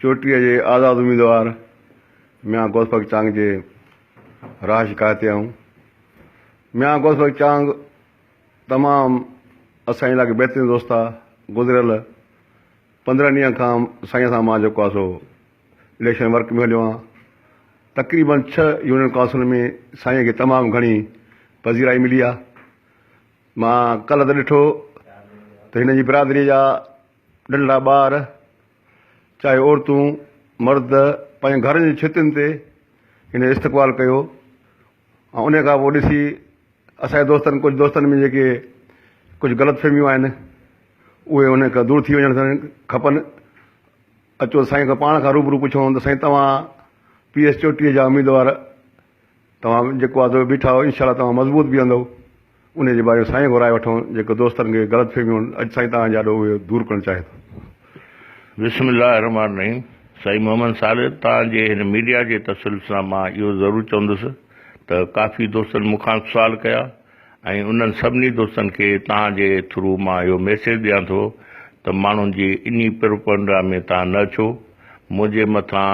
चोटीअ जे आज़ाद उम्मीदवार मियां गौसबक चांग जे राह शिकायत ते आहियूं। मियां गौसबक चांग तमामु असांजे इलाइक़े बहितरीनु दोस्त आहे। गुज़िरियल 15 ॾींहं खां साईं सां मां जेको आहे सो इलेक्शन वर्क में हलियो आहियां। तक़रीबन 6 यूनियन काउंसिल में साईं खे तमामु घणी पज़ीराई मिली आहे। मां कल्ह त ॾिठो त हिन जी बिरादरी जा नंढड़ा ॿार चाहे औरतूं मर्द पंहिंजे घरनि जी छितियुनि ते हिन इस्तक़बाल कयो ऐं उन खां पोइ ॾिसी असांजे दोस्तनि कुझु दोस्तनि में जेके कुझु ग़लतफ़हमियूं आहिनि उहे उन खां दूरि थी वञणु खपनि। अचो साईं खां पाण खां रूबरू पुछूं त साईं तव्हां PS चोटीअ जा उम्मीदवार तव्हां जेको आहे बीठा हो, इनशाला तव्हां मज़बूत बीहंदव। उन जे बारे में साईं खां राय वठूं जेको दोस्तनि खे ग़लतफ़हमियूं अॼु साईं तव्हां ॾाढो उहे दूरि करणु चाहे थो। बिस्मिल्लाह रहमान रहीम। साईं मोहम्मद सालिद, तव्हांजे हिन मीडिया जे तसल्लुस सां मां इहो ज़रूरु चवंदुसि त काफ़ी दोस्तनि मूंखां सुवाल कया ऐं उन्हनि सभिनी दोस्तनि खे तव्हांजे थ्रू मां इहो मैसेज ॾियां थो त माण्हुनि जी इन प्रोपेगेंडा में तव्हां न अचो। मुंहिंजे मथां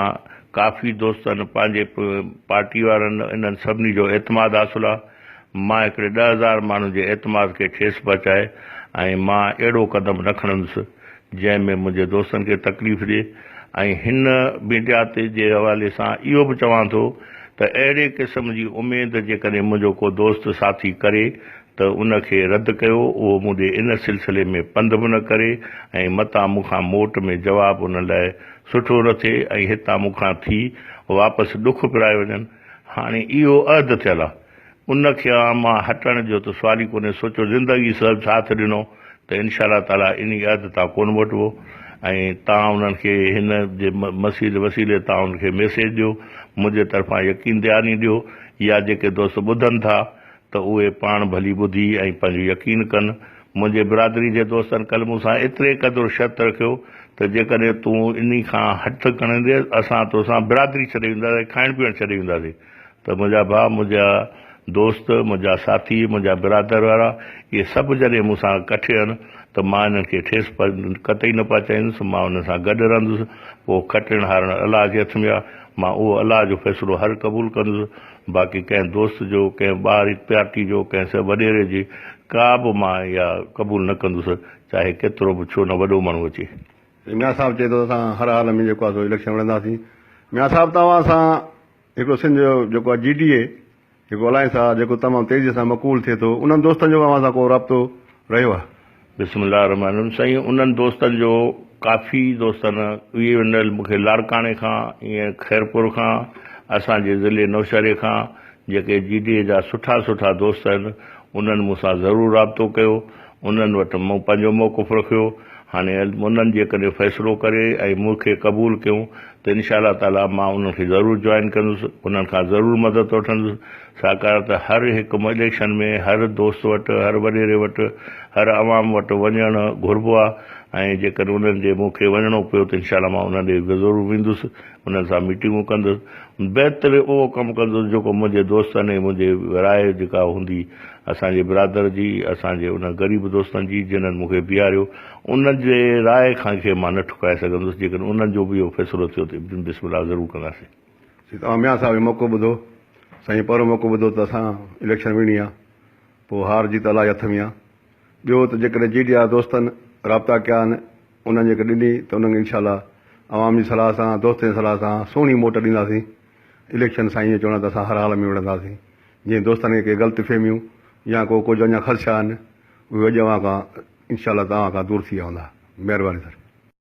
काफ़ी दोस्तनि पंहिंजे पार्टी वारनि इन्हनि सभिनी जो एतमाद हासिल आहे। मां हिकिड़े 10,000 माण्हुनि जे एतमाद खे ठेस पहुचाए ऐं मां अहिड़ो क़दम न खणंदुसि जंहिंमें मुंहिंजे दोस्तनि खे तकलीफ़ ॾिए। ऐं हिन मीडिया ते जे हवाले सां इहो बि चवां थो त अहिड़े क़िस्म जी उमेद जेकॾहिं मुंहिंजो को दोस्त साथी करे त उनखे रद्द कयो। उहो मुंहिंजे इन सिलसिले में पंध बि न करे ऐं मतां मूंखां मोट में जवाबु उन लाइ सुठो न थिए ऐं हितां मूंखां थी वापसि ॾुख पिराए वञनि। हाणे इहो अहद थियल आहे, उनखे मां हटण जो त सुवाल ई कोन्हे। सोचो ज़िंदगी सभु साथ ॾिनो त इनशा ताला इन अहद तां कोन वठिबो। ऐं तव्हां उन्हनि खे हिन जे वसीले तव्हां उनखे मैसेज ॾियो, मुंहिंजे तरफ़ां यकीन दयानी ॾियो, या जेके दोस्त ॿुधनि था त उहे पाण भली ॿुधी ऐं पंहिंजो यकीन कनि। मुंहिंजे बिरादरी जे दोस्तनि कल्ह मूंसां एतिरे क़दुरु शर्त रखियो त जेकॾहिं तूं इन खां हथ खणंदे असां तोसां बिरादरी छॾे ईंदासीं, खाइण पीअण छॾे ईंदासीं। त मुंहिंजा भाउ, मुंहिंजा दोस्त, मुंहिंजा साथी, मुंहिंजा बिरादर वारा इहे सभु जॾहिं मूंसां कठे आहिनि त मां इन्हनि खे ठेस कतई न पहुचाईंदुसि। मां उन सां गॾु रहंदुसि। पोइ खटण हारण अलाह जे हथ में आहे। मां उहो अलाह जो फ़ैसिलो हर क़बूलु कंदुसि। बाक़ी कंहिं दोस्त जो, कंहिं ॿार पार्टी जो, कंहिं सभु वॾेरे जी का बि मां इहा क़बूलु न कंदुसि, चाहे केतिरो बि छो न वॾो माण्हू अचे। मियां साहिबु चए थो असां हर हाल में जेको आहे सो इलेक्शन लड़ंदासीं। मियां साहिबु तव्हां सां हिकिड़ो सिंध जो जेको आहे GDA जेको अलायंस आहे जेको तमामु तेज़ीअ सां मक़बूल थिए थो, उन्हनि दोस्तनि जो अव्हां सां को राब्तो रहियो आहे? बिस्मिल्लाह रहमान रहीम। साईं, उन्हनि दोस्तनि जो काफ़ी दोस्तनि इहे मूंखे लाड़काणे खां, ईअं खैरपुर खां, असांजे ज़िले नौशहरे खां जेके GDA जा सुठा सुठा दोस्त आहिनि उन्हनि मूंसां ज़रूरु राब्तो कयो। उन्हनि वटि मूं पंहिंजो मौक़ुफ़ रखियो। हाणे उन्हनि जेकॾहिं फ़ैसिलो करे ऐं मूंखे क़बूलु कयूं त इनशा ताला मां उन्हनि खे ज़रूरु जॉइन कंदुसि, उन्हनि खां ज़रूरु मदद वठंदुसि। छाकाणि त हर हिकु इलेक्शन में हर दोस्त वटि, हर वॾेरे वटि, हर आवाम वटि वञणु घुरिबो आहे। ऐं जेकॾहिं उन्हनि जे मूंखे वञिणो पियो त इनशा मां उन्हनि ॾे ज़रूरु वेंदुसि, उन्हनि सां मीटिंगूं कंदुसि। बहितरु उहो कमु कंदुसि जेको मुंहिंजे दोस्तनि ऐं मुंहिंजे राय जेका हूंदी असांजे बिरादर जी, असांजे उन ग़रीब दोस्तनि जी जिन्हनि मूंखे बीहारियो, उन्हनि जे राय खां खे मां न ठुकाए सघंदुसि। जेकॾहिं उन्हनि जो बि इहो फ़ैसिलो थियो त बिस्मिल्लाह ज़रूरु कंदासीं। तव्हां मियां साहिब जो मौक़ो ॿुधो, साईं पहिरियों मौक़ो ॿुधो त असां इलेक्शन विणी आहे, पोइ हार जीत अलाह जे हथ में आहे। ॿियो त जेकॾहिं GDA दोस्तनि राब्ता कया आहिनि उन्हनि जेके ॾिनी त उन्हनि खे इनशा आवाम जी सलाह सां, दोस्तनि जी सलाह सां सुहिणी मोट ॾींदासीं। इलेक्शन साईं जो चवण त असां हर हाल में विढ़ंदासीं। जीअं दोस्तनि खे ग़लतफ़हमियूं या को कुझु अञा ख़दशा आहिनि उहे अॼु अव्हां खां इनशा तव्हां खां दूरि थी विया हूंदा। महिरबानी सर।